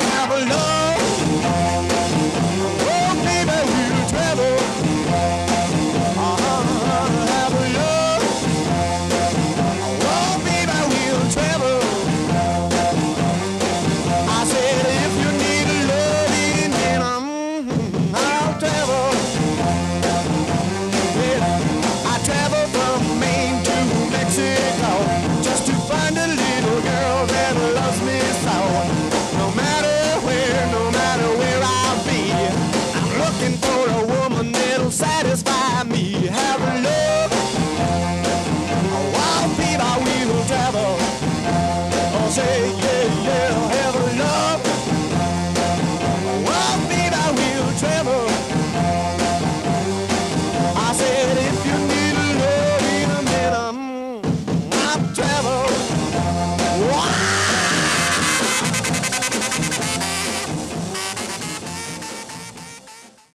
Have a love, oh baby, we'll travel. Have a love, oh baby, we'll travel. I said if you need a loving, then I'll travel. Yeah, I travel from Maine to Mexico just to find a little girl that loves me so. No matter where I'll be, I'm looking for a